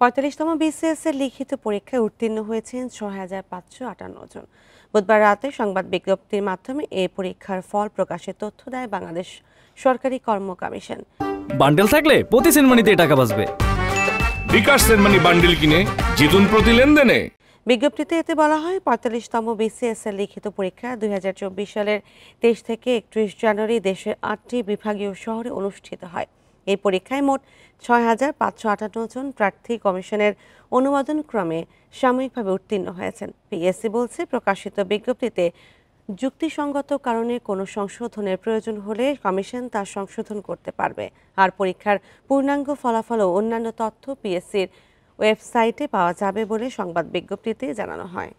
৪৫তম BCS এর লিখিত পরীক্ষায় উত্তীর্ণ হয়েছেন ৬,৫৫৮ জন। বুধবার রাতে সংবাদ বিজ্ঞপ্তির মাধ্যমে এই পরীক্ষার ফল প্রকাশের তথ্য দেয় বাংলাদেশ সরকারি কর্ম কমিশন। বান্ডেল থাকলে প্রতি সেনমানিতে টাকা বাঁচবে। বিকাশ সেনমানি বান্ডেল কিনে জিতুন প্রতি লেনদেনে। বিজ্ঞপ্তিতে এতে বলা হয়, ৪৫তম বিসিএস এর লিখিত পরীক্ষা ২০২৪ সালের ২৩ থেকে ৩১ জানুয়ারি দেশের ৮টি বিভাগীয় শহরে অনুষ্ঠিত হয়। এই পরীক্ষায় মোট ৬,৫৫৮ জন প্রার্থী কমিশনের অনুমোদন ক্রমে সাময়িকভাবে উত্তীর্ণ হয়েছেন। পিএসসি বলছে, প্রকাশিত বিজ্ঞপ্তিতে যুক্তিসঙ্গত কারণে কোনো সংশোধনের প্রয়োজন হলে কমিশন তা সংশোধন করতে পারবে। আর পরীক্ষার পূর্ণাঙ্গ ফলাফল ও অন্যান্য তথ্য পিএসসির ওয়েবসাইটে পাওয়া যাবে বলে সংবাদ বিজ্ঞপ্তিতে জানানো হয়।